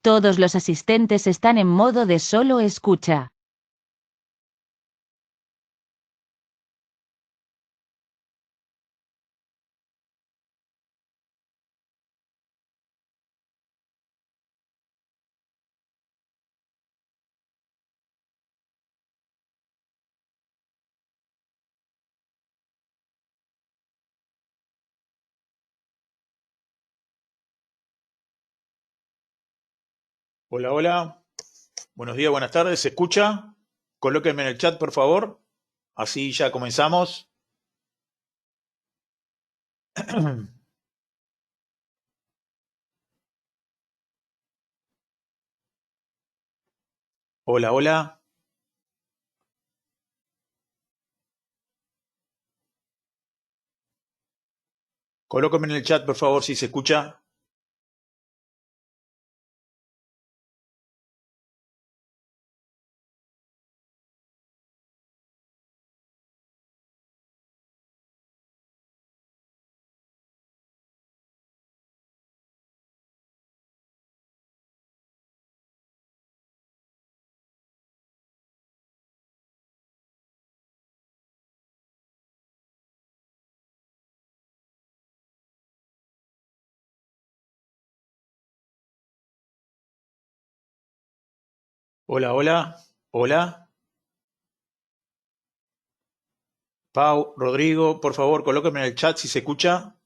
Todos los asistentes están en modo de solo escucha. Hola, hola. Buenos días, buenas tardes. ¿Se escucha? Colóquenme en el chat, por favor. Así ya comenzamos. Hola, hola. Colóquenme en el chat, por favor, si se escucha. Hola, hola. Hola. Pau, Rodrigo, por favor, colóquenme en el chat si se escucha.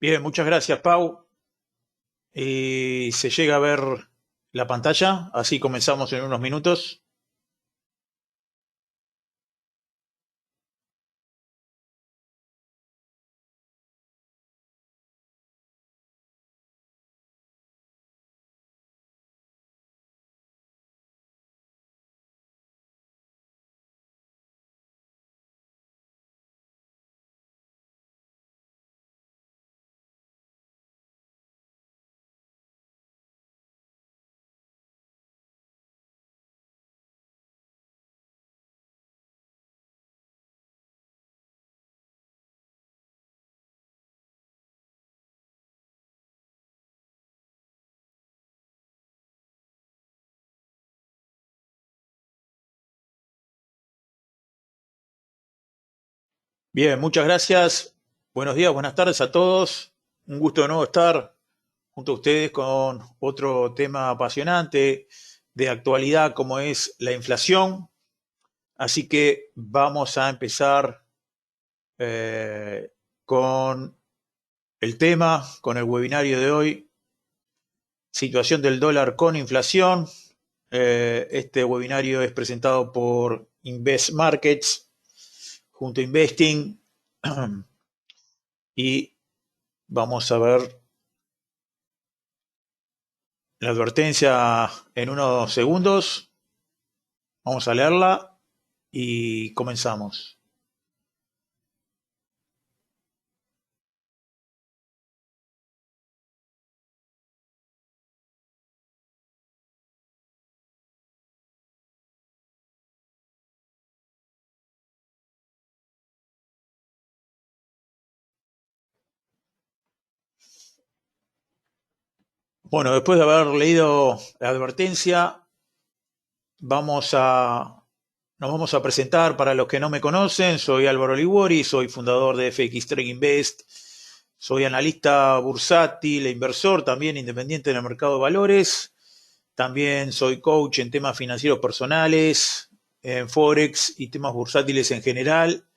Bien, muchas gracias, Pau. ¿Se llega a ver la pantalla? Así comenzamos en unos minutos. Bien, muchas gracias. Buenos días, buenas tardes a todos. Un gusto de nuevo estar junto a ustedes con otro tema apasionante de actualidad como es la inflación. Así que vamos a empezar con el tema, con el webinario de hoy, situación del dólar con inflación. Este webinario es presentado por Invest Markets junto a Investing y vamos a ver la advertencia en unos segundos. Vamos a leerla y comenzamos. Bueno, después de haber leído la advertencia, vamos a nos vamos a presentar para los que no me conocen. Soy Álvaro Liguori, soy fundador de FX Trade Invest. Soy analista bursátil e inversor, también independiente en el mercado de valores. También soy coach en temas financieros personales, en Forex y temas bursátiles en general.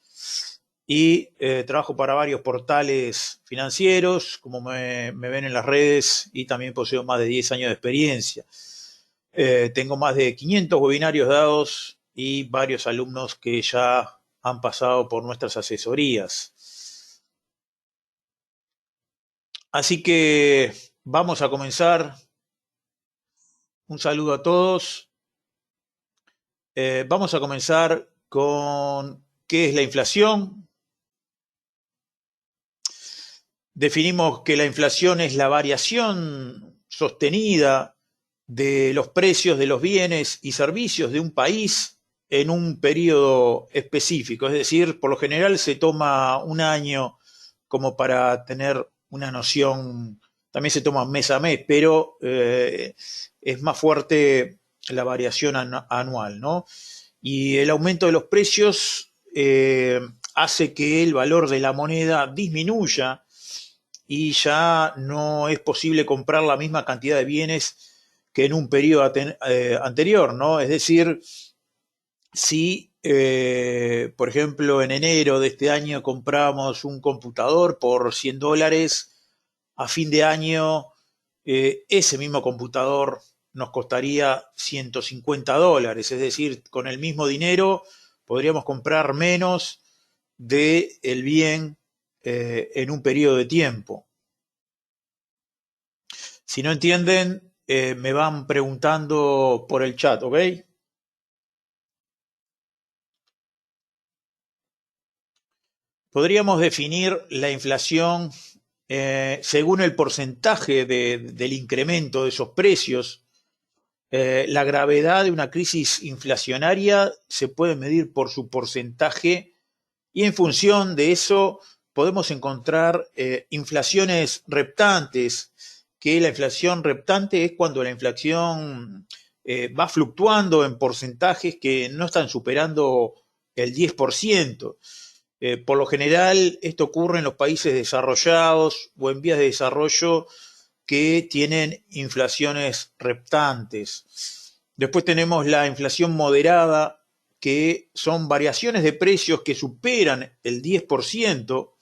Y trabajo para varios portales financieros, como me ven en las redes, y también poseo más de 10 años de experiencia. Tengo más de 500 webinarios dados y varios alumnos que ya han pasado por nuestras asesorías. Así que vamos a comenzar. Un saludo a todos. Vamos a comenzar con qué es la inflación. Definimos que la inflación es la variación sostenida de los precios de los bienes y servicios de un país en un periodo específico. Es decir, por lo general se toma un año como para tener una noción, también se toma mes a mes, pero es más fuerte la variación anual, ¿no? Y el aumento de los precios hace que el valor de la moneda disminuya y ya no es posible comprar la misma cantidad de bienes que en un periodo anterior, ¿no? Es decir, si, por ejemplo, en enero de este año compramos un computador por $100, a fin de año ese mismo computador nos costaría $150, es decir, con el mismo dinero podríamos comprar menos del bien en un periodo de tiempo. Si no entienden, me van preguntando por el chat, ¿ok? Podríamos definir la inflación según el porcentaje del incremento de esos precios. La gravedad de una crisis inflacionaria se puede medir por su porcentaje y en función de eso podemos encontrar inflaciones reptantes, que la inflación reptante es cuando la inflación va fluctuando en porcentajes que no están superando el 10%. Por lo general, esto ocurre en los países desarrollados o en vías de desarrollo que tienen inflaciones reptantes. Después tenemos la inflación moderada, que son variaciones de precios que superan el 10%,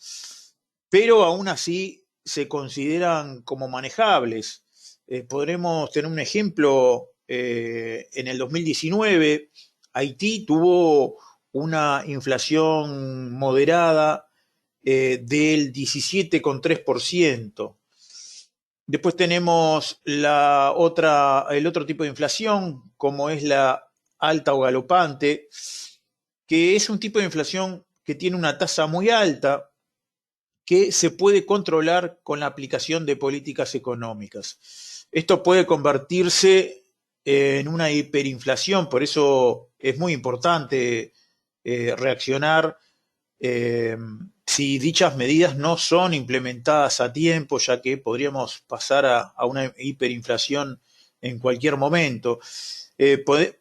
pero aún así se consideran como manejables. Podremos tener un ejemplo, en el 2019, Haití tuvo una inflación moderada del 17,3%. Después tenemos el otro tipo de inflación, como es la alta o galopante, que es un tipo de inflación que tiene una tasa muy alta, que se puede controlar con la aplicación de políticas económicas. Esto puede convertirse en una hiperinflación, por eso es muy importante reaccionar si dichas medidas no son implementadas a tiempo, ya que podríamos pasar a una hiperinflación en cualquier momento.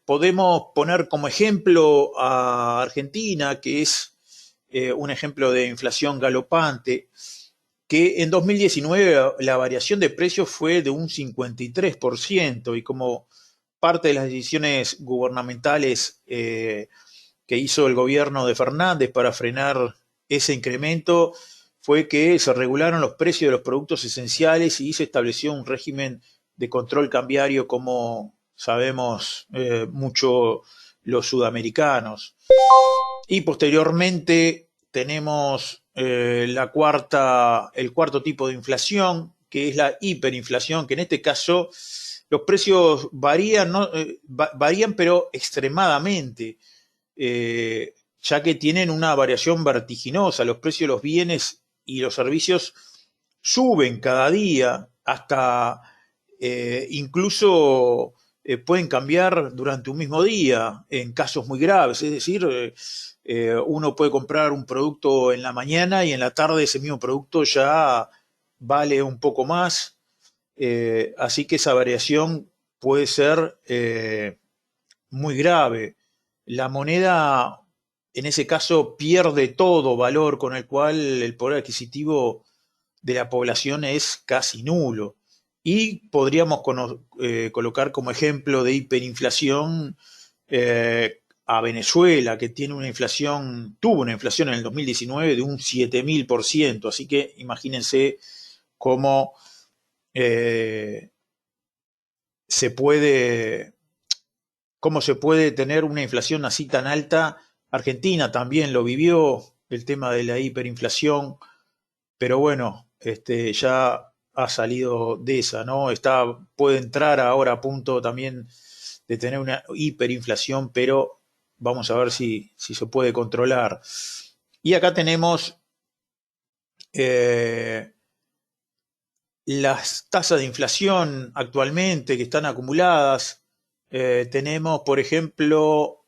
Podemos poner como ejemplo a Argentina, que es un ejemplo de inflación galopante, que en 2019 la variación de precios fue de un 53%, y como parte de las decisiones gubernamentales que hizo el gobierno de Fernández para frenar ese incremento fue que se regularon los precios de los productos esenciales y se estableció un régimen de control cambiario, como sabemos mucho los sudamericanos. Y posteriormente tenemos el cuarto tipo de inflación, que es la hiperinflación, que en este caso los precios varían, ¿no? Varían pero extremadamente, ya que tienen una variación vertiginosa. Los precios de los bienes y los servicios suben cada día, hasta incluso pueden cambiar durante un mismo día en casos muy graves. Es decir, uno puede comprar un producto en la mañana y en la tarde ese mismo producto ya vale un poco más. Así que esa variación puede ser muy grave. la moneda en ese caso pierde todo valor, con el cual el poder adquisitivo de la población es casi nulo. Y podríamos colocar como ejemplo de hiperinflación a Venezuela, que tuvo una inflación en el 2019 de un 7000%. Así que imagínense cómo eh, se puede, cómo se puede tener una inflación así tan alta. Argentina también lo vivió, el tema de la hiperinflación, pero bueno, ya ha salido de esa, ¿no? Puede entrar ahora a punto también de tener una hiperinflación, pero vamos a ver si se puede controlar. Y acá tenemos eh, las tasas de inflación actualmente que están acumuladas. Tenemos, por ejemplo,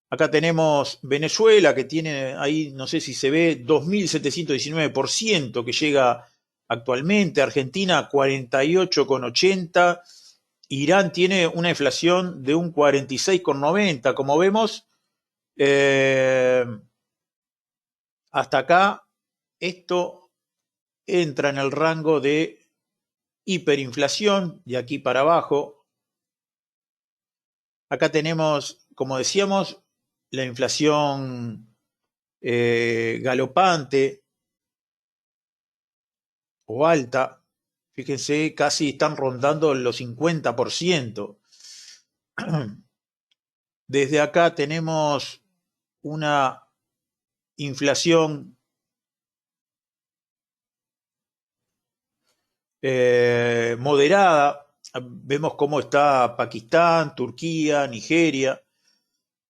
acá tenemos Venezuela, que tiene ahí, no sé si se ve, 2.719% que llega actualmente. Argentina, 48,80%. Irán tiene una inflación de un 46,90%. Como vemos, eh, hasta acá, esto entra en el rango de hiperinflación, de aquí para abajo. Acá tenemos, como decíamos, la inflación galopante o alta. Fíjense, casi están rondando los 50%. Desde acá tenemos una inflación moderada. Vemos cómo está Pakistán, Turquía, Nigeria,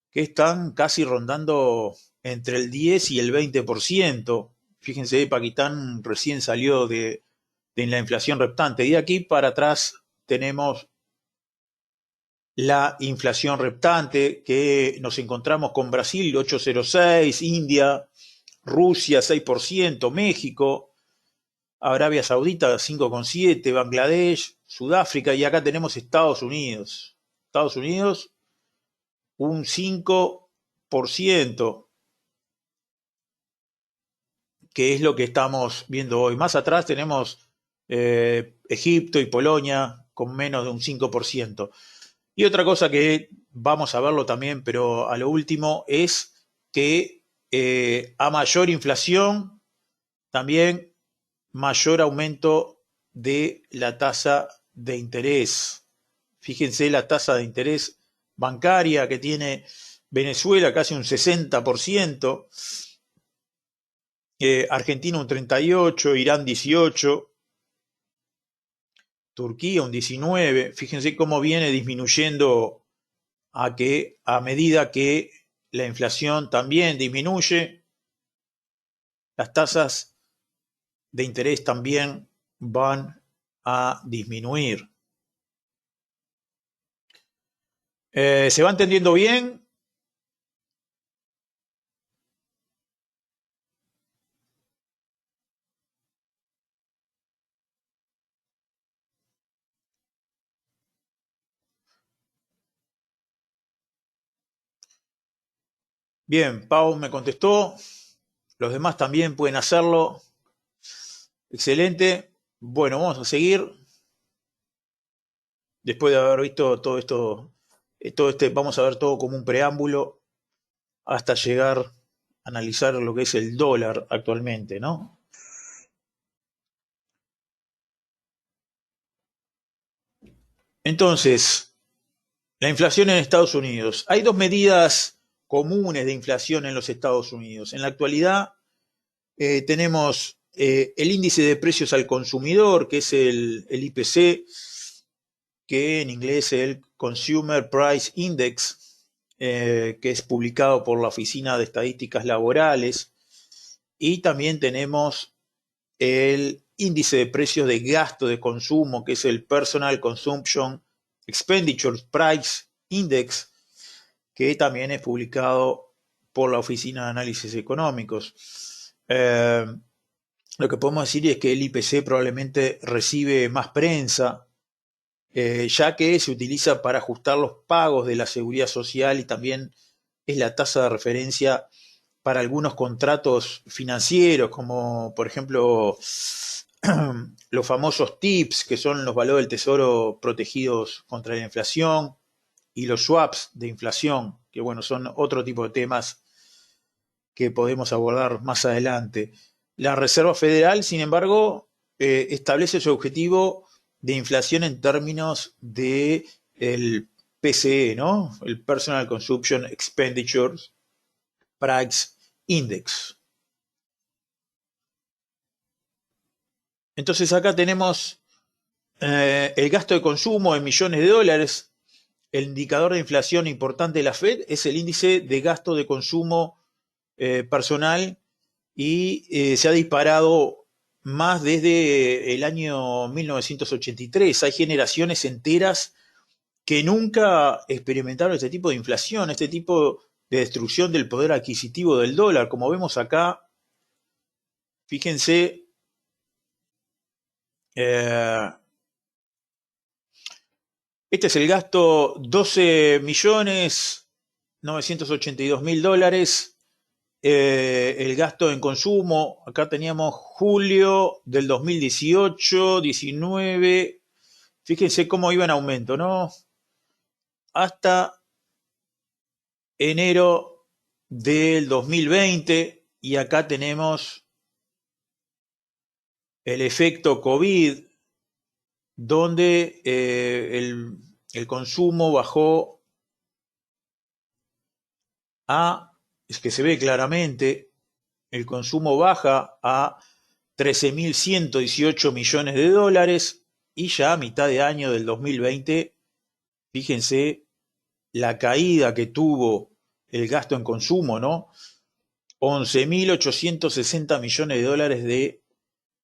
que están casi rondando entre el 10 y el 20%. Fíjense, Pakistán recién salió de la inflación reptante. Y de aquí para atrás tenemos la inflación reptante, que nos encontramos con Brasil 8,06, India, Rusia 6%, México, Arabia Saudita 5,7, Bangladesh, Sudáfrica, y acá tenemos Estados Unidos. Estados Unidos un 5%, que es lo que estamos viendo hoy. Más atrás tenemos Egipto y Polonia con menos de un 5%. Y otra cosa que vamos a verlo también, pero a lo último, es que a mayor inflación, también mayor aumento de la tasa de interés. Fíjense la tasa de interés bancaria que tiene Venezuela, casi un 60%, Argentina un 38%, Irán 18%, Turquía un 19%. Fíjense cómo viene disminuyendo a medida que la inflación también disminuye, las tasas de interés también van a disminuir. ¿Se va entendiendo bien? Bien, Pau me contestó, los demás también pueden hacerlo. Excelente. Bueno, vamos a seguir. Después de haber visto todo esto, vamos a ver todo como un preámbulo hasta llegar a analizar lo que es el dólar actualmente, ¿no? Entonces, la inflación en Estados Unidos. Hay dos medidas comunes de inflación en los Estados Unidos. En la actualidad tenemos el índice de precios al consumidor, que es el IPC, que en inglés es el Consumer Price Index, que es publicado por la Oficina de Estadísticas Laborales. Y también tenemos el índice de precios de gasto de consumo, que es el Personal Consumption Expenditure Price Index, que también es publicado por la Oficina de Análisis Económicos. Lo que podemos decir es que el IPC probablemente recibe más prensa ya que se utiliza para ajustar los pagos de la seguridad social y también es la tasa de referencia para algunos contratos financieros, como por ejemplo los famosos TIPS, que son los valores del tesoro protegidos contra la inflación, y los swaps de inflación, que bueno, son otro tipo de temas que podemos abordar más adelante. La Reserva Federal, sin embargo, establece su objetivo de inflación en términos de el PCE, ¿no? El Personal Consumption Expenditures Price Index. Entonces acá tenemos el gasto de consumo en millones de dólares. El indicador de inflación importante de la Fed es el índice de gasto de consumo personal y se ha disparado más desde el año 1983. Hay generaciones enteras que nunca experimentaron este tipo de inflación, este tipo de destrucción del poder adquisitivo del dólar. Como vemos acá, fíjense, eh, este es el gasto, 12.982.000 dólares. El gasto en consumo, acá teníamos julio del 2018, 19, fíjense cómo iba en aumento, ¿no? Hasta enero del 2020 y acá tenemos el efecto COVID, donde el consumo bajó es que se ve claramente, el consumo baja a 13.118 millones de dólares y ya a mitad de año del 2020, fíjense la caída que tuvo el gasto en consumo, ¿no? 11.860 millones de dólares de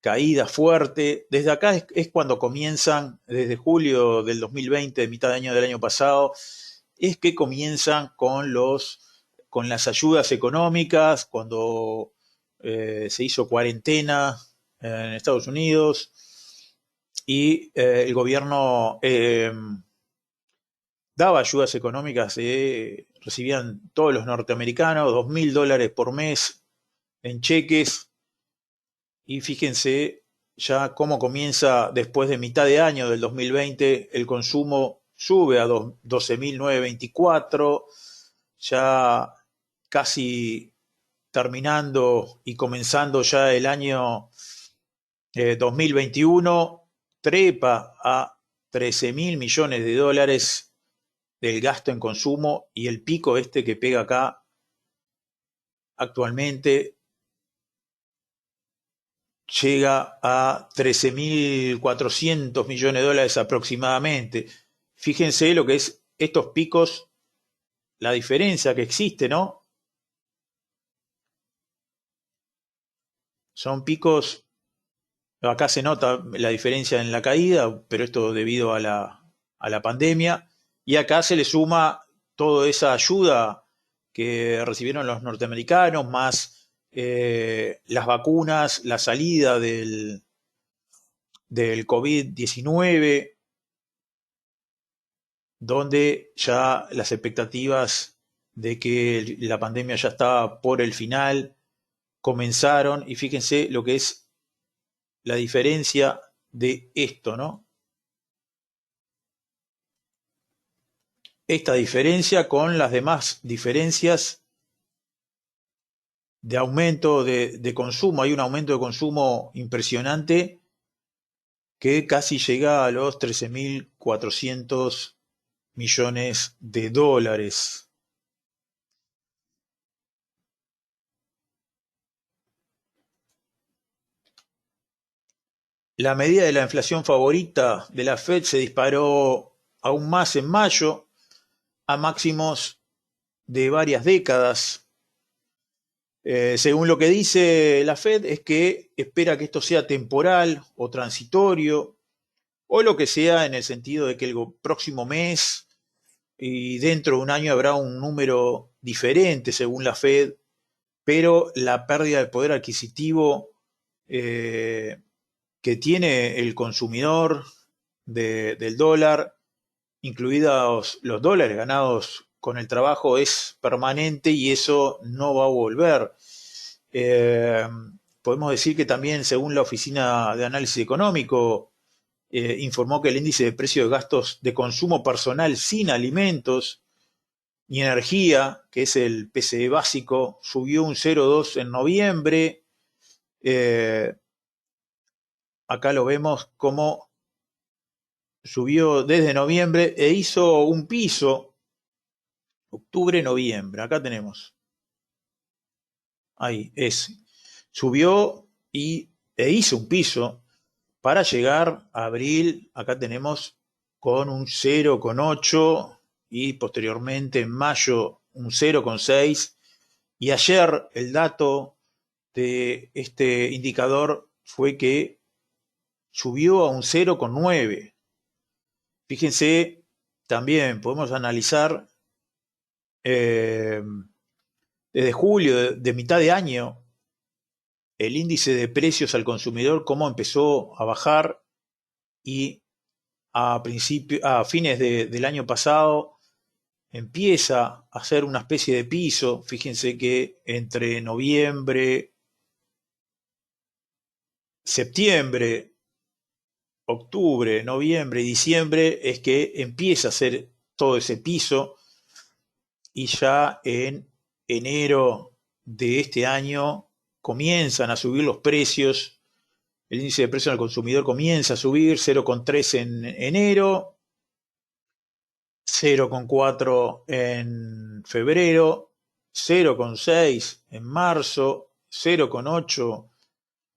caída fuerte. Desde acá es cuando comienzan, desde julio del 2020, mitad de año del año pasado, es que comienzan con las ayudas económicas, cuando se hizo cuarentena en Estados Unidos y el gobierno daba ayudas económicas, recibían todos los norteamericanos $2.000 por mes en cheques y fíjense ya cómo comienza después de mitad de año del 2020, el consumo sube a 12.924, ya casi terminando y comenzando ya el año 2021, trepa a 13.000 millones de dólares del gasto en consumo y el pico este que pega acá actualmente llega a 13.400 millones de dólares aproximadamente. Fíjense lo que es estos picos, la diferencia que existe, ¿no? Son picos, acá se nota la diferencia en la caída, pero esto debido a la pandemia, y acá se le suma toda esa ayuda que recibieron los norteamericanos, más las vacunas, la salida del COVID-19, donde ya las expectativas de que la pandemia ya estaba por el final comenzaron, y fíjense lo que es la diferencia de esto, ¿no? Esta diferencia con las demás diferencias de aumento de consumo. Hay un aumento de consumo impresionante que casi llega a los 13.400 millones de dólares. La medida de la inflación favorita de la Fed se disparó aún más en mayo a máximos de varias décadas. Según lo que dice la Fed, es que espera que esto sea temporal o transitorio, o lo que sea en el sentido de que el próximo mes y dentro de un año habrá un número diferente según la Fed, pero la pérdida de poder adquisitivo que tiene el consumidor del dólar, incluidos los dólares ganados con el trabajo, es permanente y eso no va a volver. Eh, Podemos decir que también, según la Oficina de Análisis Económico, informó que el índice de precio de gastos de consumo personal sin alimentos y energía, que es el PCE básico, subió un 0,2 en noviembre. Acá lo vemos como subió desde noviembre e hizo un piso, octubre, noviembre. Acá tenemos. Ahí, ese. Subió e hizo un piso para llegar a abril. Acá tenemos con un 0,8 y posteriormente en mayo un 0,6. Y ayer el dato de este indicador fue que subió a un 0,9. Fíjense, también podemos analizar eh, desde julio, de mitad de año, el índice de precios al consumidor, cómo empezó a bajar y a fines del año pasado empieza a hacer una especie de piso. Fíjense que entre noviembre, septiembre, octubre, noviembre y diciembre es que empieza a hacer todo ese piso y ya en enero de este año comienzan a subir los precios. El índice de precios al consumidor comienza a subir 0,3 en enero, 0,4 en febrero, 0,6 en marzo, 0,8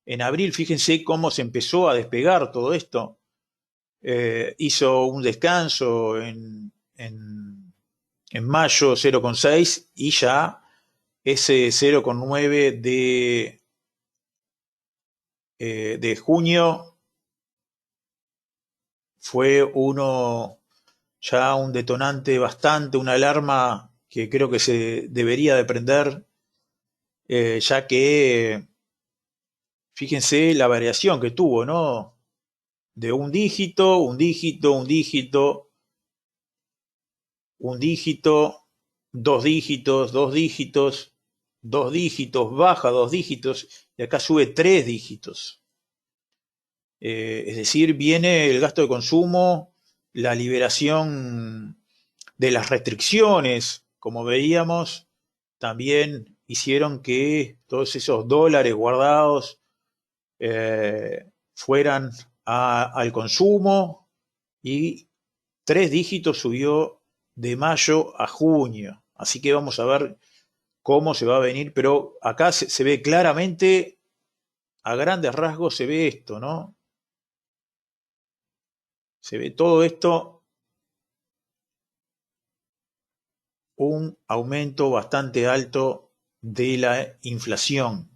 en abril. Fíjense cómo se empezó a despegar todo esto. Hizo un descanso en mayo, 0,6, y ya ese 0,9 de junio fue ya un detonante bastante, una alarma que creo que se debería de prender, ya que fíjense la variación que tuvo, ¿no? De un dígito, un dígito, un dígito, un dígito, dos dígitos, dos dígitos, dos dígitos, baja dos dígitos y acá sube tres dígitos. Es decir, viene el gasto de consumo, la liberación de las restricciones, como veíamos, también hicieron que todos esos dólares guardados fueran al consumo y tres dígitos subió de mayo a junio. Así que vamos a ver cómo se va a venir, pero acá se ve claramente, a grandes rasgos se ve esto, ¿no? Se ve todo esto, un aumento bastante alto de la inflación.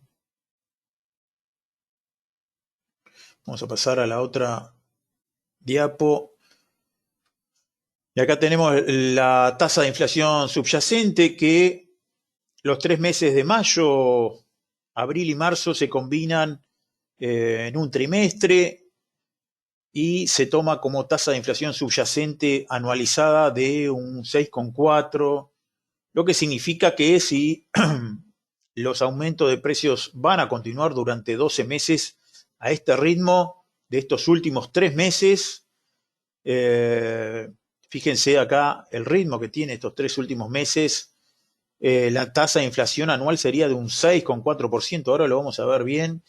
Vamos a pasar a la otra diapo. Y acá tenemos la tasa de inflación subyacente, que los 3 meses de mayo, abril y marzo se combinan en un trimestre y se toma como tasa de inflación subyacente anualizada de un 6,4, lo que significa que si los aumentos de precios van a continuar durante 12 meses a este ritmo de estos últimos 3 meses, fíjense acá el ritmo que tiene estos 3 últimos meses, la tasa de inflación anual sería de un 6,4%, ahora lo vamos a ver bien.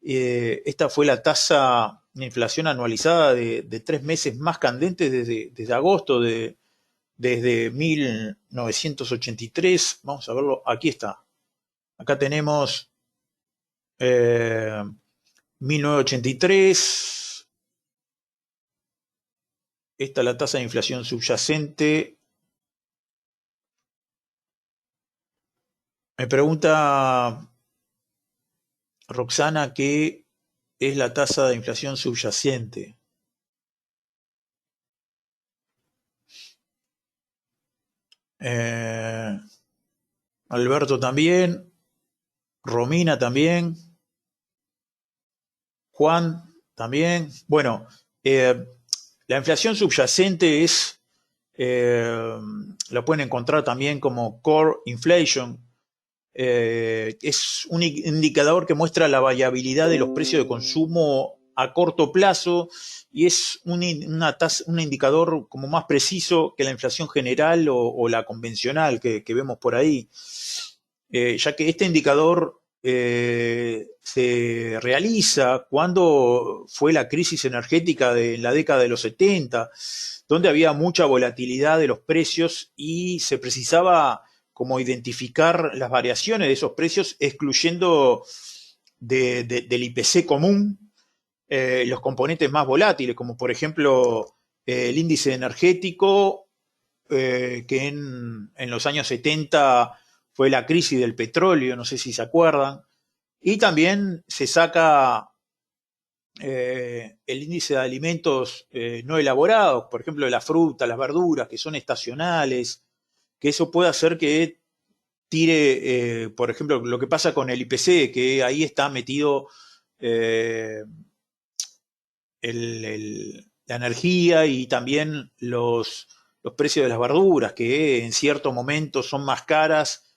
Esta fue la tasa de inflación anualizada de 3 meses más candentes desde agosto, desde 1983. Vamos a verlo, aquí está. Acá tenemos 1983. Esta es la tasa de inflación subyacente. Me pregunta Roxana qué es la tasa de inflación subyacente. Alberto también, Romina también, Juan también. Bueno, La inflación subyacente la pueden encontrar también como core inflation. Es un indicador que muestra la variabilidad de los precios de consumo a corto plazo y es un indicador como más preciso que la inflación general o la convencional que vemos por ahí, ya que este indicador se realiza cuando fue la crisis energética de la década de los 70, donde había mucha volatilidad de los precios y se precisaba como identificar las variaciones de esos precios, excluyendo del IPC común los componentes más volátiles, como por ejemplo el índice energético, que en los años 70 fue la crisis del petróleo, no sé si se acuerdan, y también se saca el índice de alimentos no elaborados, por ejemplo, las frutas, las verduras, que son estacionales, que eso puede hacer que tire, por ejemplo, lo que pasa con el IPC, que ahí está metido eh, la energía y también los precios de las verduras, que en cierto momento son más caras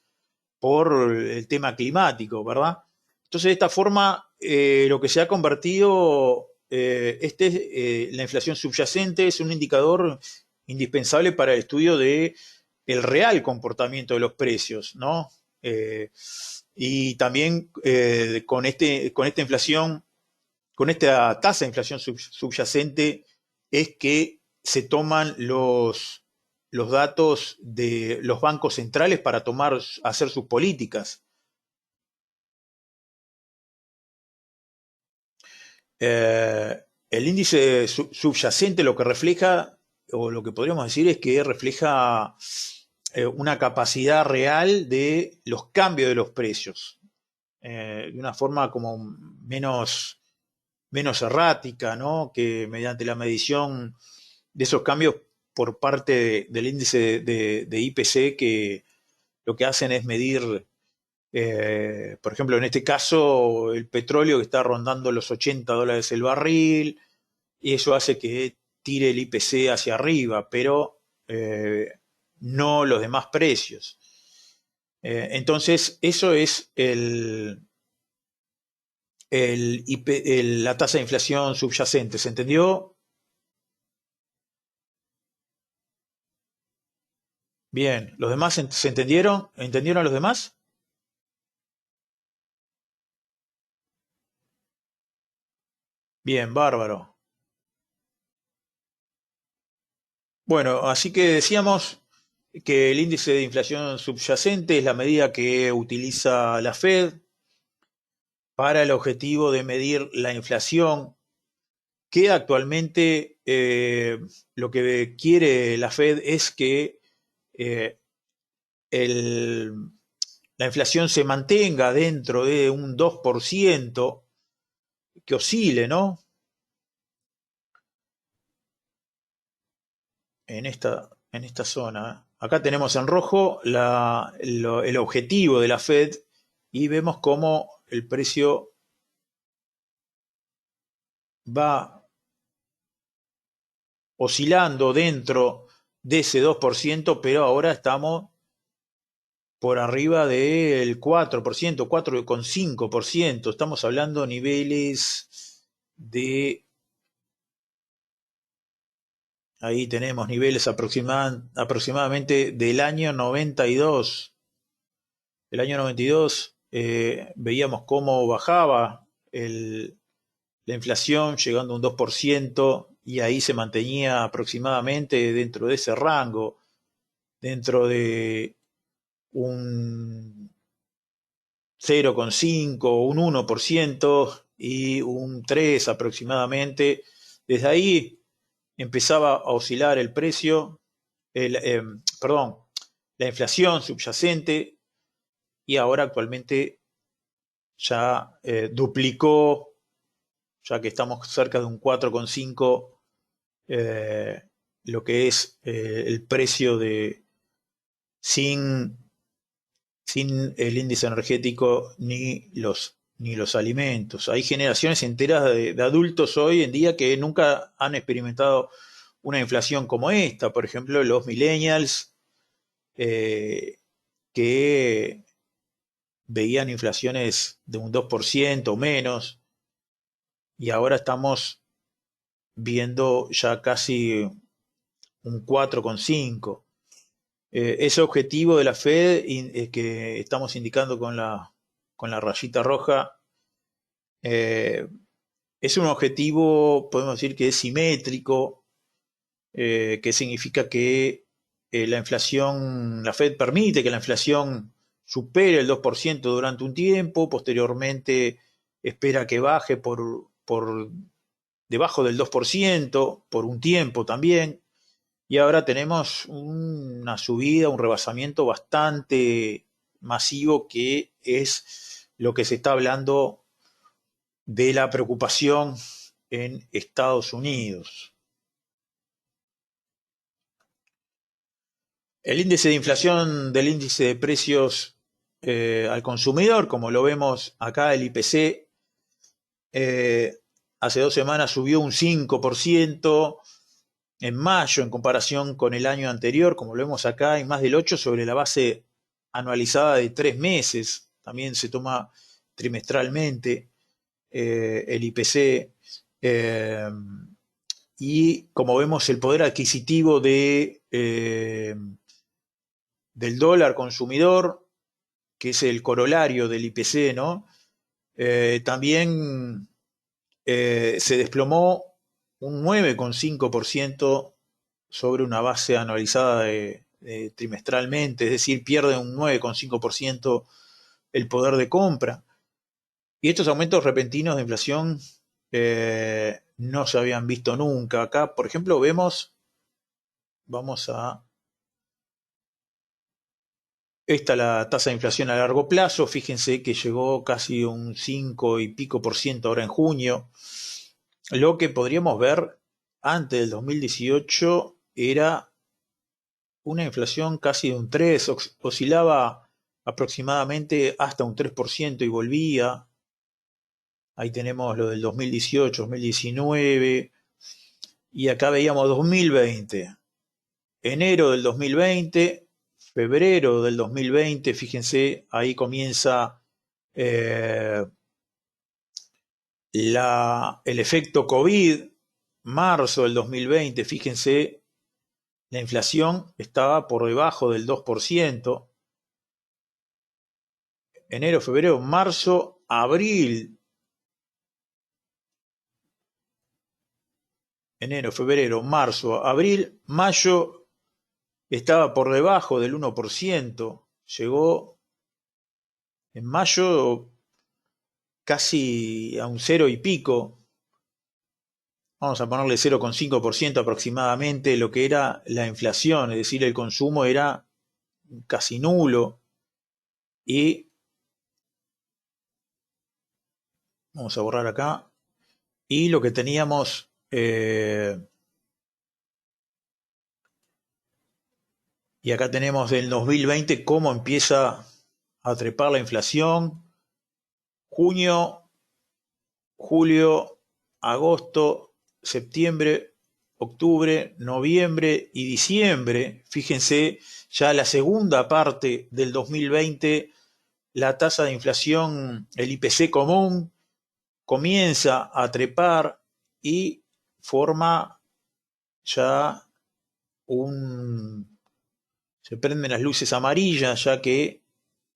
por el tema climático, ¿verdad? Entonces, de esta forma, lo que se ha convertido, la inflación subyacente es un indicador indispensable para el estudio de el real comportamiento de los precios, ¿no? Y también con esta inflación, con esta tasa de inflación subyacente, es que se toman los datos de los bancos centrales para hacer sus políticas. El índice subyacente lo que refleja, o lo que podríamos decir, es que refleja una capacidad real de los cambios de los precios, de una forma como menos errática, ¿no? Que mediante la medición de esos cambios por parte del índice de IPC, que lo que hacen es medir, por ejemplo, en este caso, el petróleo que está rondando los $80 el barril, y eso hace que tire el IPC hacia arriba, pero no los demás precios. Entonces, eso es la tasa de inflación subyacente. ¿Se entendió? Bien. ¿Los demás se entendieron? ¿Entendieron los demás? Bien, bárbaro. Bueno, así que decíamos que el índice de inflación subyacente es la medida que utiliza la Fed para el objetivo de medir la inflación, que actualmente lo que quiere la Fed es que eh, la inflación se mantenga dentro de un 2%, que oscile, ¿no? En esta zona. Acá tenemos en rojo el objetivo de la Fed y vemos cómo el precio va oscilando dentro de ese 2%, pero ahora estamos por arriba del 4%, 4,5%. Estamos hablando de niveles de... Ahí tenemos niveles aproximadamente del año 92. El año 92 veíamos cómo bajaba la inflación llegando a un 2% y ahí se mantenía aproximadamente dentro de ese rango, dentro de un 0,5, un 1% y un 3 aproximadamente. Desde ahí empezaba a oscilar el precio, perdón, la inflación subyacente, y ahora actualmente ya duplicó, ya que estamos cerca de un 4,5, lo que es el precio sin el índice energético ni los alimentos. Hay generaciones enteras de adultos hoy en día que nunca han experimentado una inflación como esta. Por ejemplo, los millennials que veían inflaciones de un 2% o menos, y ahora estamos viendo ya casi un 4,5. Ese objetivo de la Fed que estamos indicando con la rayita roja, eh, es un objetivo, podemos decir que es simétrico, que significa que la inflación, la Fed permite que la inflación supere el 2% durante un tiempo, posteriormente espera que baje por debajo del 2% por un tiempo también, y ahora tenemos una subida, un rebasamiento bastante masivo, que es lo que se está hablando de la preocupación en Estados Unidos. El índice de inflación del índice de precios al consumidor, como lo vemos acá, el IPC, hace 2 semanas subió un 5% en mayo en comparación con el año anterior, como lo vemos acá, hay más del 8% sobre la base anualizada de 3 meses, también se toma trimestralmente el IPC, y como vemos el poder adquisitivo del dólar consumidor, que es el corolario del IPC, ¿no? También se desplomó un 9,5% sobre una base anualizada trimestralmente, es decir, pierde un 9,5% el poder de compra. Y estos aumentos repentinos de inflación no se habían visto nunca. Acá, por ejemplo, vamos a... Esta es la tasa de inflación a largo plazo. Fíjense que llegó casi un 5 y pico por ciento ahora en junio. Lo que podríamos ver antes del 2018 era una inflación casi de un 3, oscilaba aproximadamente hasta un 3% y volvía. Ahí tenemos lo del 2018, 2019, y acá veíamos 2020, enero del 2020, febrero del 2020, fíjense, ahí comienza el efecto COVID, marzo del 2020, fíjense, la inflación estaba por debajo del 2%, enero, febrero, marzo, abril, enero, febrero, marzo, abril, mayo estaba por debajo del 1%, llegó en mayo casi a un 0 y pico, vamos a ponerle 0,5% aproximadamente, lo que era la inflación, es decir, el consumo era casi nulo, y vamos a borrar acá, y lo que teníamos y acá tenemos del 2020 cómo empieza a trepar la inflación. Junio, julio, agosto, septiembre, octubre, noviembre y diciembre. Fíjense, ya la segunda parte del 2020, la tasa de inflación, el IPC común, comienza a trepar y forma ya se prenden las luces amarillas, ya que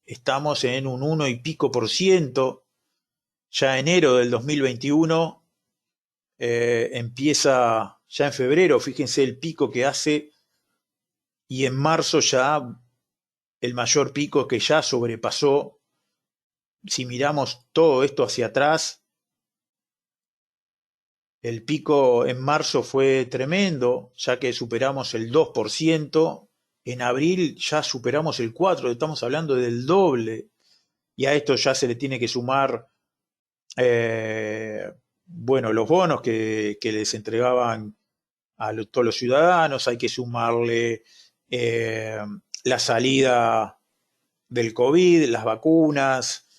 estamos en un 1 y pico por ciento. Ya enero del 2021 empieza, ya en febrero, fíjense el pico que hace, y en marzo ya el mayor pico que ya sobrepasó. Si miramos todo esto hacia atrás, el pico en marzo fue tremendo, ya que superamos el 2%, en abril ya superamos el 4%, estamos hablando del doble, y a esto ya se le tiene que sumar bueno, los bonos que les entregaban a todos los ciudadanos, hay que sumarle la salida del COVID, las vacunas,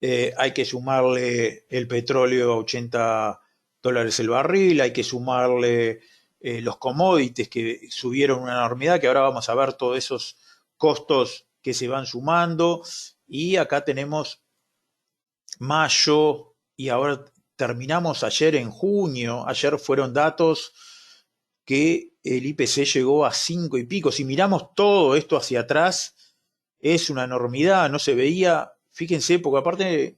hay que sumarle el petróleo a $80 el barril, hay que sumarle los commodities que subieron una enormidad, que ahora vamos a ver todos esos costos que se van sumando. Y acá tenemos mayo y ahora terminamos ayer en junio. Ayer fueron datos que el IPC llegó a 5 y pico. Si miramos todo esto hacia atrás, es una enormidad, no se veía, fíjense, porque aparte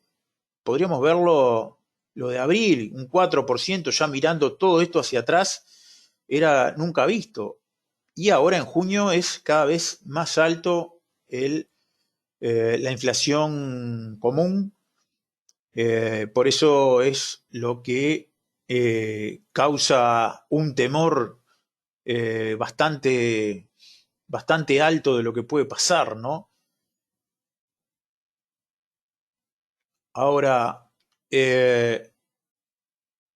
podríamos verlo lo de abril, un 4%, ya mirando todo esto hacia atrás, era nunca visto. Y ahora en junio es cada vez más alto la inflación común. Por eso es lo que causa un temor bastante, bastante alto de lo que puede pasar, ¿no? Ahora,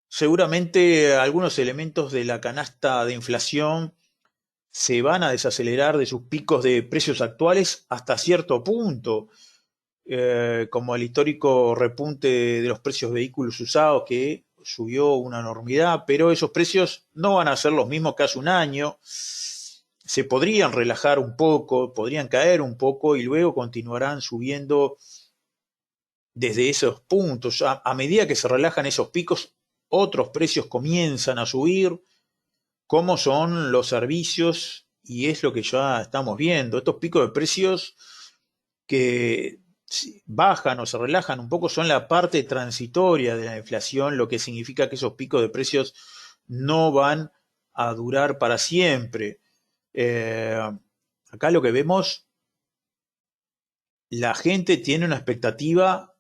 seguramente algunos elementos de la canasta de inflación se van a desacelerar de sus picos de precios actuales hasta cierto punto, como el histórico repunte de los precios de vehículos usados que subió una enormidad, pero esos precios no van a ser los mismos que hace un año. Se podrían relajar un poco, podrían caer un poco y luego continuarán subiendo desde esos puntos. A medida que se relajan esos picos, otros precios comienzan a subir, como son los servicios, y es lo que ya estamos viendo. Estos picos de precios que bajan o se relajan un poco son la parte transitoria de la inflación, lo que significa que esos picos de precios no van a durar para siempre. Acá lo que vemos, la gente tiene una expectativa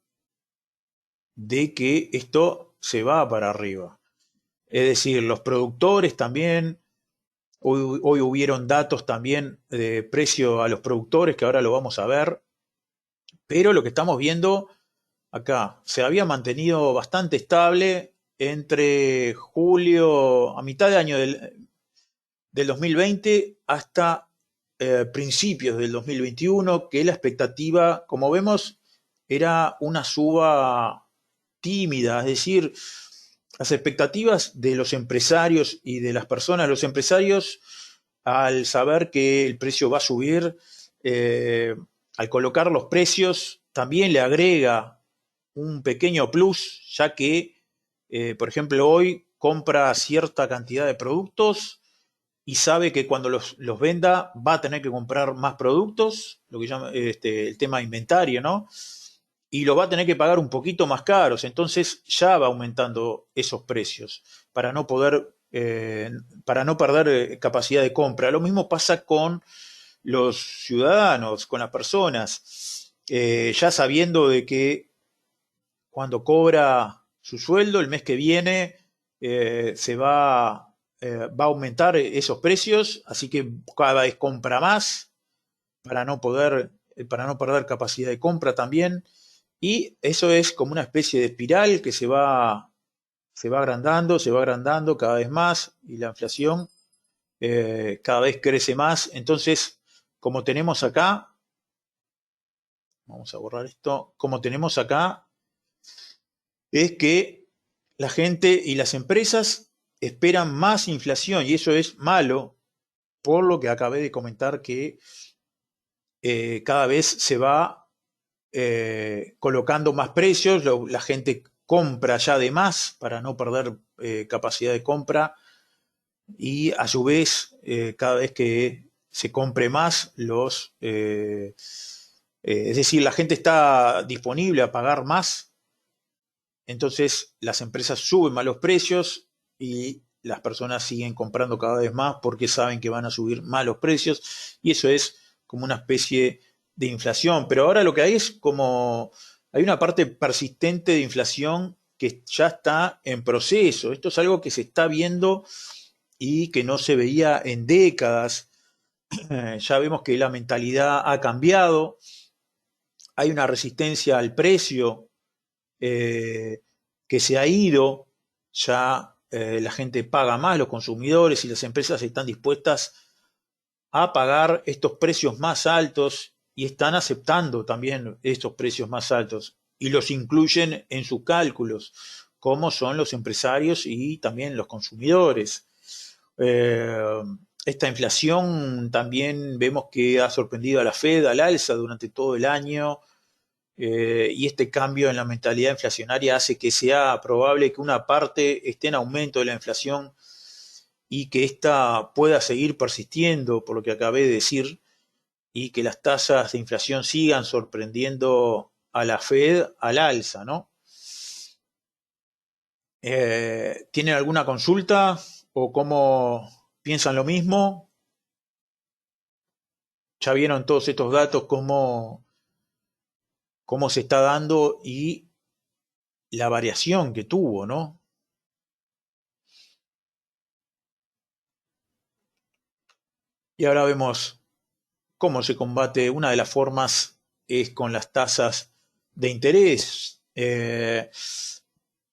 de que esto se va para arriba. Es decir, los productores también, hoy hubieron datos también de precio a los productores, que ahora lo vamos a ver, pero lo que estamos viendo acá se había mantenido bastante estable entre julio, a mitad de año del 2020 hasta principios del 2021, que la expectativa, como vemos, era una suba tímida, es decir, las expectativas de los empresarios y de las personas, los empresarios, al saber que el precio va a subir, al colocar los precios, también le agrega un pequeño plus, ya que, por ejemplo, hoy compra cierta cantidad de productos y sabe que cuando los venda va a tener que comprar más productos, lo que llama el tema inventario, ¿no? Y lo va a tener que pagar un poquito más caros, entonces ya va aumentando esos precios para no para no perder capacidad de compra. Lo mismo pasa con los ciudadanos, con las personas, ya sabiendo de que cuando cobra su sueldo el mes que viene va a aumentar esos precios, así que cada vez compra más para no perder capacidad de compra también. Y eso es como una especie de espiral que se va agrandando cada vez más y la inflación cada vez crece más. Entonces, como tenemos acá, vamos a borrar esto, como tenemos acá, es que la gente y las empresas esperan más inflación y eso es malo, por lo que acabé de comentar que cada vez se va colocando más precios, la gente compra ya de más para no perder capacidad de compra y a su vez cada vez que se compre más es decir, la gente está disponible a pagar más, entonces las empresas suben más los precios y las personas siguen comprando cada vez más porque saben que van a subir más los precios y eso es como una especie de inflación. Pero ahora lo que hay es como, hay una parte persistente de inflación que ya está en proceso. Esto es algo que se está viendo y que no se veía en décadas. Ya vemos que la mentalidad ha cambiado, hay una resistencia al precio que se ha ido, ya la gente paga más, los consumidores y las empresas están dispuestas a pagar estos precios más altos y están aceptando también estos precios más altos y los incluyen en sus cálculos, como son los empresarios y también los consumidores. Eh, Esta inflación también vemos que ha sorprendido a la Fed al alza durante todo el año, y este cambio en la mentalidad inflacionaria hace que sea probable que una parte esté en aumento de la inflación y que ésta pueda seguir persistiendo, por lo que acabé de decir, y que las tasas de inflación sigan sorprendiendo a la Fed al alza, ¿no? ¿Tienen alguna consulta o cómo piensan lo mismo? ¿Ya vieron todos estos datos, cómo se está dando y la variación que tuvo, ¿no? Y ahora vemos cómo se combate. Una de las formas es con las tasas de interés.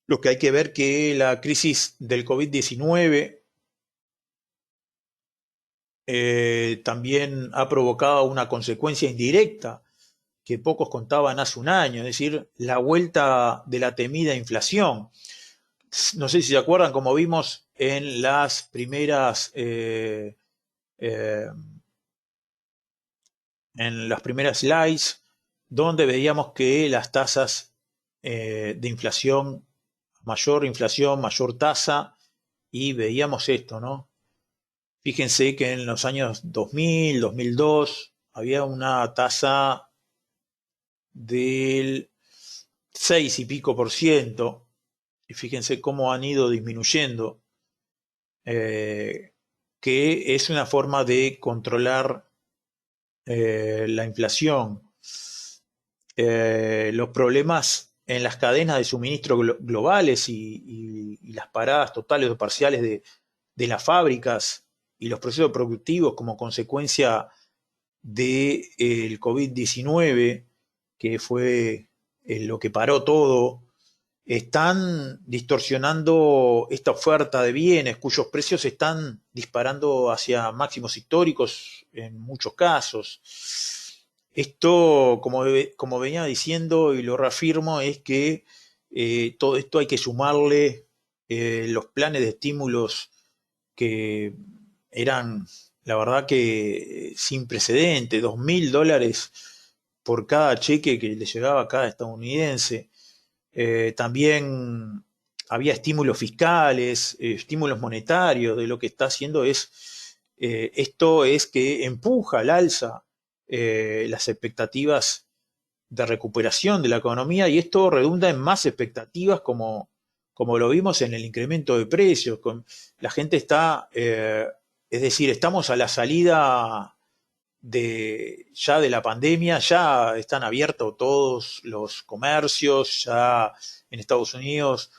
Lo que hay que ver que la crisis del COVID-19 también ha provocado una consecuencia indirecta que pocos contaban hace un año, es decir, la vuelta de la temida inflación. No sé si se acuerdan, como vimos eh, en las primeras slides, donde veíamos que las tasas de inflación, mayor tasa, y veíamos esto, ¿no? Fíjense que en los años 2000, 2002, había una tasa del 6 y pico por ciento, y fíjense cómo han ido disminuyendo, eh, que es una forma de controlar la inflación. Los problemas en las cadenas de suministro globales y las paradas totales o parciales de las fábricas y los procesos productivos como consecuencia del COVID-19, que fue lo que paró todo, están distorsionando esta oferta de bienes cuyos precios se están disparando hacia máximos históricos en muchos casos. Esto, como venía diciendo y lo reafirmo, es que todo esto hay que sumarle los planes de estímulos que eran, la verdad que sin precedente, $2.000 por cada cheque que le llegaba a cada estadounidense. También había estímulos fiscales, estímulos monetarios. De lo que está haciendo esto es que empuja al alza las expectativas de recuperación de la economía, y esto redunda en más expectativas como lo vimos en el incremento de precios. La gente está, es decir, estamos a la salida ya de la pandemia, ya están abiertos todos los comercios, ya en Estados Unidos,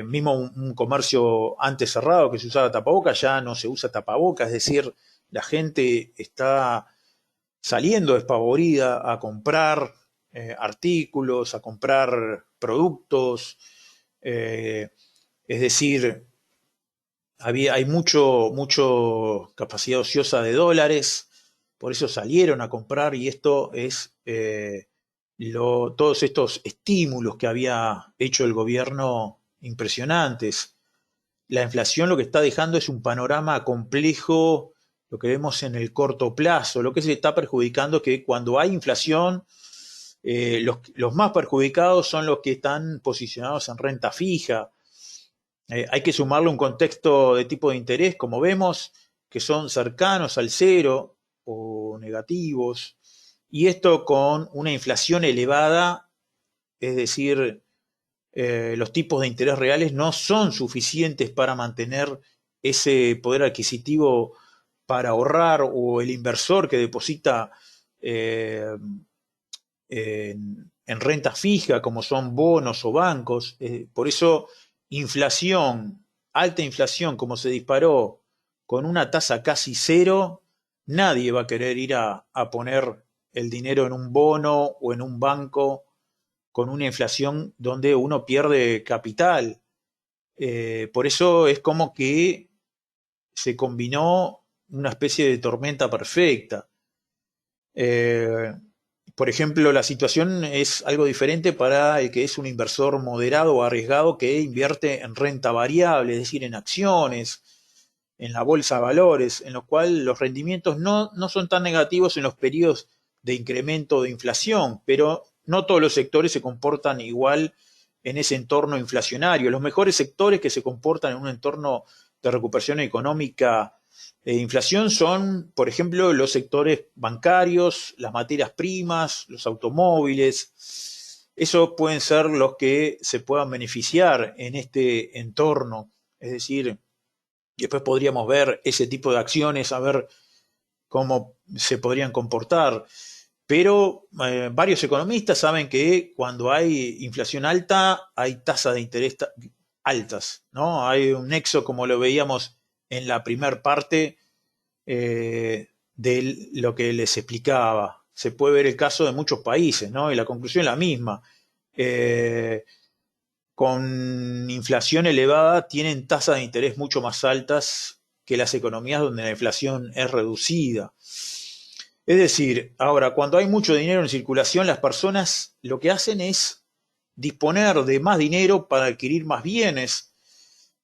mismo un comercio antes cerrado que se usaba tapabocas, ya no se usa tapabocas, es decir, la gente está saliendo despavorida a comprar artículos, a comprar productos, eh, es decir, hay mucho capacidad ociosa de dólares, por eso salieron a comprar, y esto es todos estos estímulos que había hecho el gobierno impresionantes. La inflación lo que está dejando es un panorama complejo, lo que vemos en el corto plazo. Lo que se está perjudicando es que cuando hay inflación, los más perjudicados son los que están posicionados en renta fija. Hay que sumarle un contexto de tipo de interés, como vemos, que son cercanos al cero o negativos, y esto con una inflación elevada, es decir, los tipos de interés reales no son suficientes para mantener ese poder adquisitivo para ahorrar, o el inversor que deposita eh, en renta fija, como son bonos o bancos. Por eso, inflación, alta inflación, como se disparó con una tasa casi cero, nadie va a querer ir a poner el dinero en un bono o en un banco con una inflación donde uno pierde capital. Por eso es como que se combinó una especie de tormenta perfecta. Eh, por ejemplo, la situación es algo diferente para el que es un inversor moderado o arriesgado que invierte en renta variable, es decir, en acciones. en la bolsa de valores, en lo cual los rendimientos no son tan negativos en los periodos de incremento de inflación, pero no todos los sectores se comportan igual en ese entorno inflacionario. Los mejores sectores que se comportan en un entorno de recuperación económica e inflación son, por ejemplo, los sectores bancarios, las materias primas, los automóviles. Esos pueden ser los que se puedan beneficiar en este entorno. Es decir, después podríamos ver ese tipo de acciones, a ver cómo se podrían comportar. Pero varios economistas saben que cuando hay inflación alta, hay tasas de interés altas, ¿no? Hay un nexo, como lo veíamos en la primera parte de lo que les explicaba. Se puede ver el caso de muchos países, ¿no? Y la conclusión es la misma. Eh, con inflación elevada tienen tasas de interés mucho más altas que las economías donde la inflación es reducida. Es decir, ahora, cuando hay mucho dinero en circulación, las personas lo que hacen es disponer de más dinero para adquirir más bienes,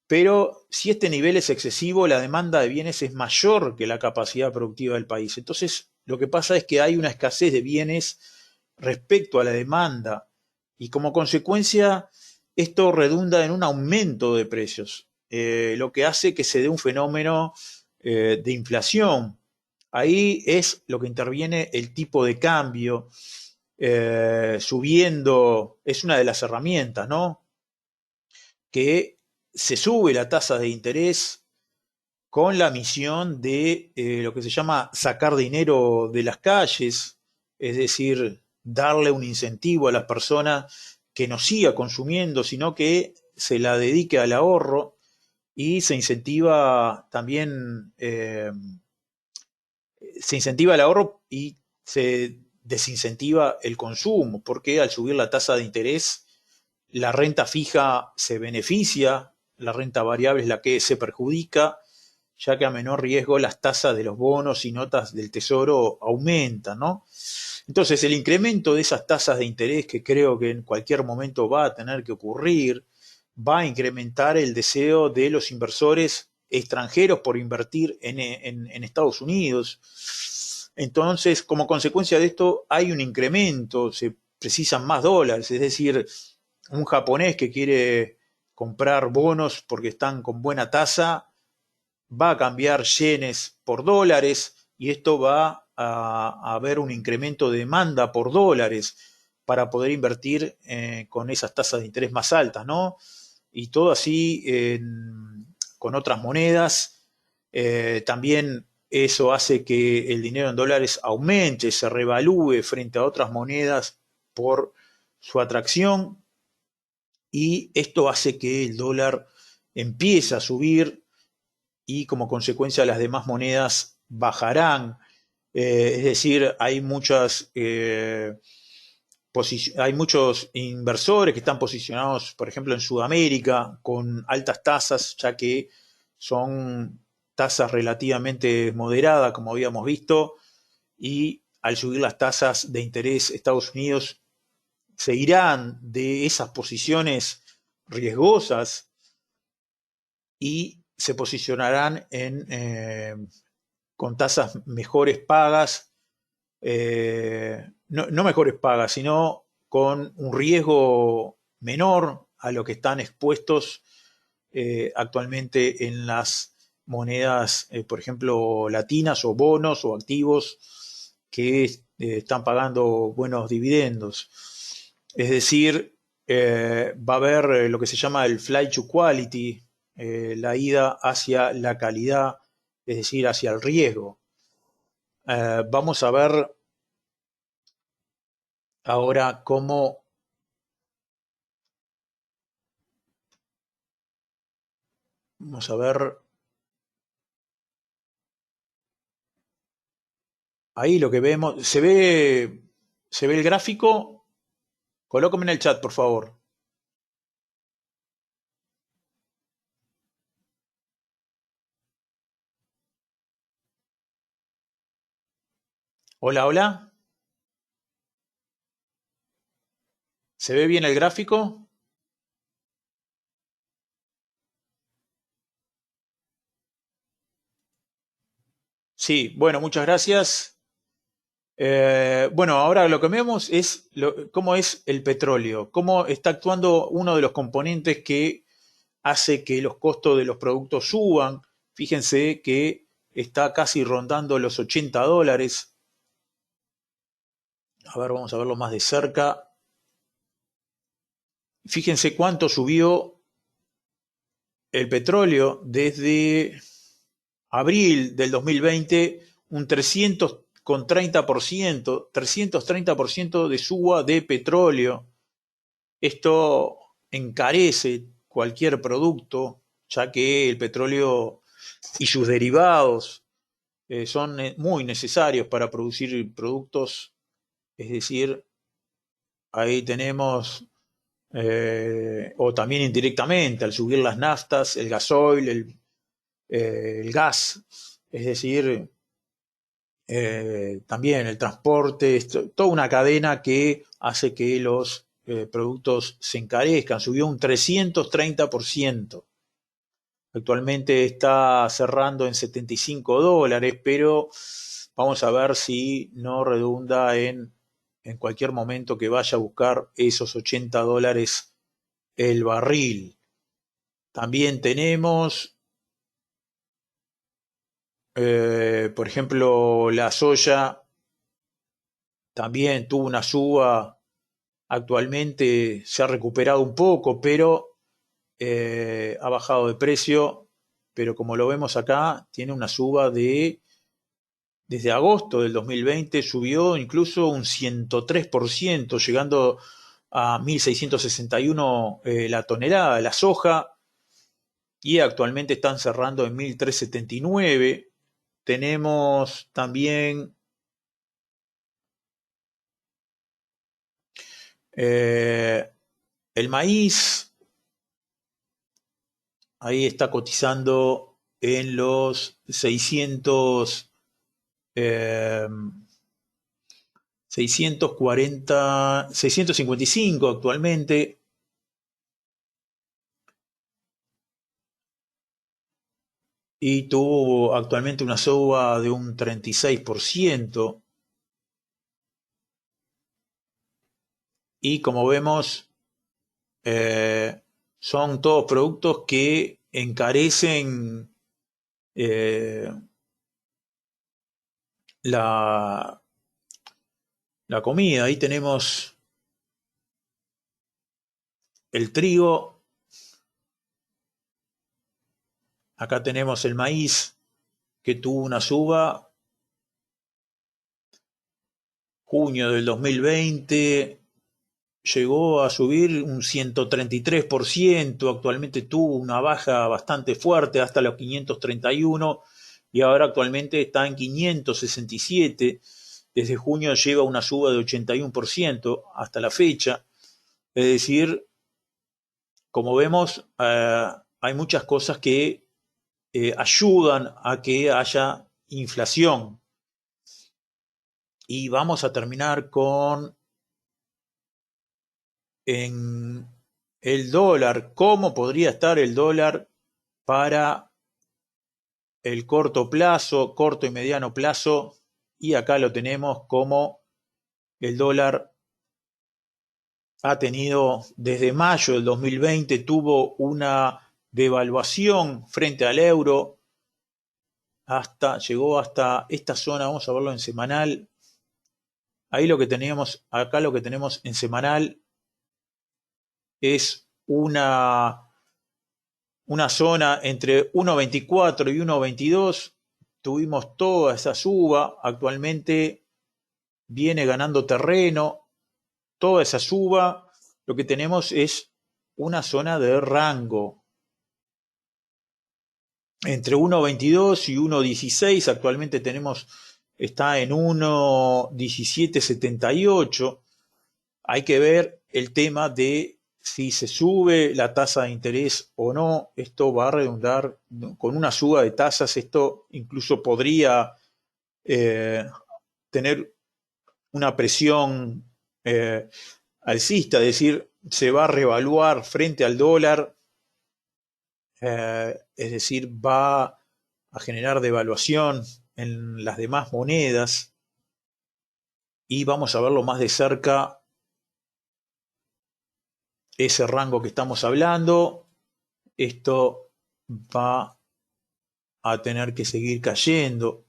pero si este nivel es excesivo, la demanda de bienes es mayor que la capacidad productiva del país. Entonces, lo que pasa es que hay una escasez de bienes respecto a la demanda y como consecuencia esto redunda en un aumento de precios, lo que hace que se dé un fenómeno de inflación. Ahí es lo que interviene el tipo de cambio, subiendo, es una de las herramientas, ¿no? Que se sube la tasa de interés con la misión de lo que se llama sacar dinero de las calles, es decir, darle un incentivo a las personas que no siga consumiendo, sino que se la dedique al ahorro y se incentiva el ahorro y se desincentiva el consumo, porque al subir la tasa de interés, la renta fija se beneficia, la renta variable es la que se perjudica, ya que a menor riesgo las tasas de los bonos y notas del tesoro aumentan, ¿no? Entonces, el incremento de esas tasas de interés, que creo que en cualquier momento va a tener que ocurrir, va a incrementar el deseo de los inversores extranjeros por invertir en Estados Unidos. Entonces, como consecuencia de esto, hay un incremento, se precisan más dólares, es decir, un japonés que quiere comprar bonos porque están con buena tasa, va a cambiar yenes por dólares y esto va a haber un incremento de demanda por dólares para poder invertir con esas tasas de interés más altas, ¿no? Y todo así con otras monedas. También eso hace que el dinero en dólares aumente, se revalúe frente a otras monedas por su atracción y esto hace que el dólar empiece a subir y como consecuencia las demás monedas bajarán. Es decir, hay muchos inversores que están posicionados, por ejemplo, en Sudamérica con altas tasas, ya que son tasas relativamente moderadas, como habíamos visto, y al subir las tasas de interés Estados Unidos se irán de esas posiciones riesgosas y se posicionarán con tasas mejores pagas, no mejores pagas, sino con un riesgo menor a lo que están expuestos actualmente en las monedas, por ejemplo, latinas o bonos o activos que están pagando buenos dividendos. Es decir, va a haber lo que se llama el flight to quality, la ida hacia la calidad, es decir, hacia el riesgo. Vamos a ver ahora cómo, vamos a ver ahí lo que vemos, se ve el gráfico, colócame en el chat, por favor. Hola, hola, ¿se ve bien el gráfico? Sí, bueno, muchas gracias. Bueno, ahora lo que vemos es cómo es el petróleo, cómo está actuando uno de los componentes que hace que los costos de los productos suban. Fíjense que está casi rondando los $80. A ver, vamos a verlo más de cerca. Fíjense cuánto subió el petróleo desde abril del 2020, un 330% de suba de petróleo. Esto encarece cualquier producto, ya que el petróleo y sus derivados son muy necesarios para producir productos. Es decir, ahí tenemos, o también indirectamente, al subir las naftas, el gasoil, el gas, es decir, también el transporte, toda una cadena que hace que los productos se encarezcan, subió un 330%. Actualmente está cerrando en $75, pero vamos a ver si no redunda en cualquier momento que vaya a buscar esos $80 el barril. También tenemos, por ejemplo, la soya también tuvo una suba, actualmente se ha recuperado un poco, pero ha bajado de precio, pero como lo vemos acá, tiene una suba desde agosto del 2020, subió incluso un 103%, llegando a 1.661 la tonelada de la soja, y actualmente están cerrando en 1.379. Tenemos también el maíz, ahí está cotizando en los 655 actualmente, y tuvo actualmente una suba de un 36%. Y como vemos, son todos productos que encarecen eh, la, la comida. Ahí tenemos el trigo, acá tenemos el maíz que tuvo una suba. Junio del 2020 llegó a subir un 133%, actualmente tuvo una baja bastante fuerte hasta los 531 y ahora actualmente está en 567. Desde junio lleva una suba de 81% hasta la fecha. Es decir, como vemos, hay muchas cosas que ayudan a que haya inflación. Y vamos a terminar con en el dólar, cómo podría estar el dólar para el corto plazo, corto y mediano plazo, y acá lo tenemos como el dólar ha tenido desde mayo del 2020, tuvo una devaluación frente al euro, llegó hasta esta zona. Vamos a verlo en semanal. Ahí lo que teníamos, acá lo que tenemos en semanal es una zona entre 1.24 y 1.22. Tuvimos toda esa suba, actualmente viene ganando terreno, toda esa suba. Lo que tenemos es una zona de rango entre 1.22 y 1.16. Actualmente está en 1.1778. Hay que ver el tema de si se sube la tasa de interés o no. Esto va a redundar con una suba de tasas. Esto incluso podría tener una presión alcista, es decir, se va a revaluar frente al dólar, es decir, va a generar devaluación en las demás monedas y vamos a verlo más de cerca, ese rango que estamos hablando. Esto va a tener que seguir cayendo.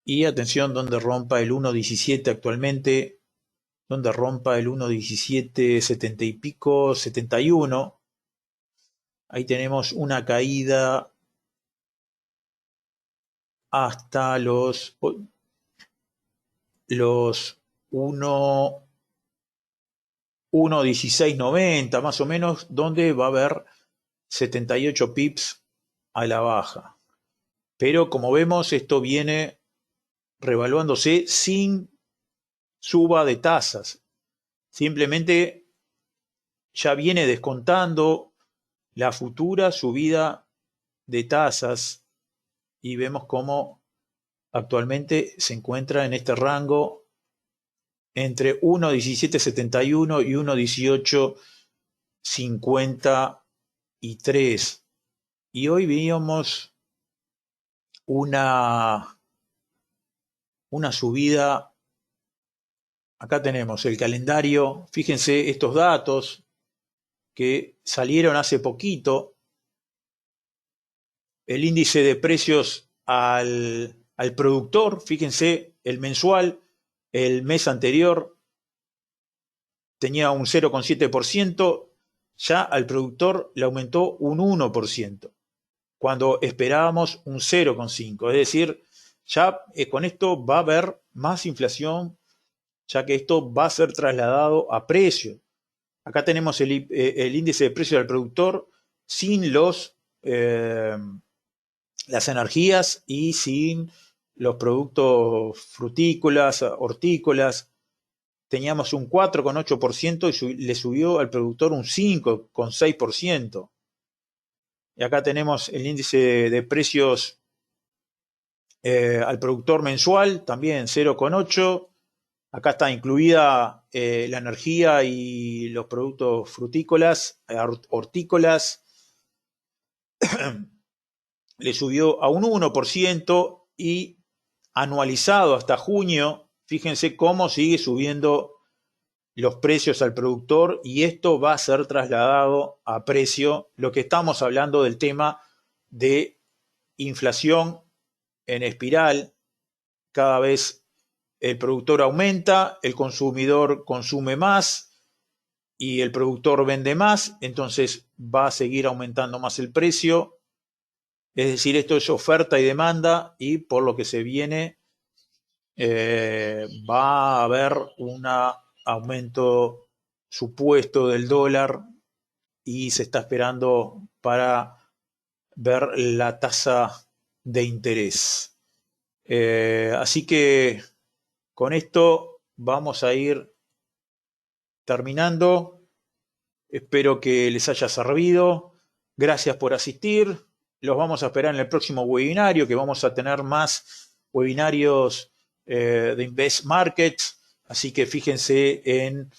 Y atención, donde rompa el 1.17 actualmente, donde rompa el 1.17, 70 y pico, 71. Ahí tenemos una caída hasta los 1.1690, más o menos, donde va a haber 78 pips a la baja. Pero como vemos, esto viene revaluándose sin suba de tasas. Simplemente ya viene descontando la futura subida de tasas y vemos cómo actualmente se encuentra en este rango entre 1.1771 y 1.1853. Y hoy veíamos una subida. Acá tenemos el calendario. Fíjense estos datos que salieron hace poquito. El índice de precios al productor, fíjense, el mensual, el mes anterior tenía un 0,7%, ya al productor le aumentó un 1%, cuando esperábamos un 0,5%. Es decir, ya con esto va a haber más inflación, ya que esto va a ser trasladado a precio. Acá tenemos el índice de precio del productor sin las energías y sin los productos frutícolas, hortícolas. Teníamos un 4,8% y le subió al productor un 5,6%. Y acá tenemos el índice de precios al productor mensual, también 0,8%. Acá está incluida la energía y los productos frutícolas, hortícolas. Le subió a un 1% y anualizado hasta junio, fíjense cómo sigue subiendo los precios al productor y esto va a ser trasladado a precio. Lo que estamos hablando del tema de inflación en espiral, cada vez el productor aumenta, el consumidor consume más y el productor vende más, entonces va a seguir aumentando más el precio. Es decir, esto es oferta y demanda y por lo que se viene va a haber un aumento supuesto del dólar y se está esperando para ver la tasa de interés. Así que con esto vamos a ir terminando. Espero que les haya servido. Gracias por asistir. Los vamos a esperar en el próximo webinario, que vamos a tener más webinarios de Invest Markets. Así que fíjense en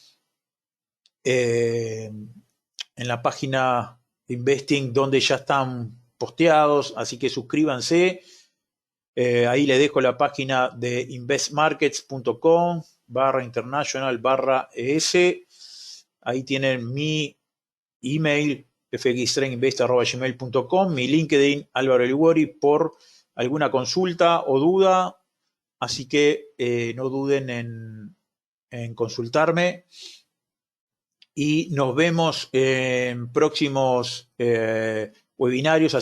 la página de Investing donde ya están posteados. Así que suscríbanse. Ahí les dejo la página de investmarkets.com/international/ES. Ahí tienen mi email, fxtrendinvest@gmail.com, mi LinkedIn, Álvaro Liguori, por alguna consulta o duda. Así que no duden en consultarme. Y nos vemos en próximos webinarios.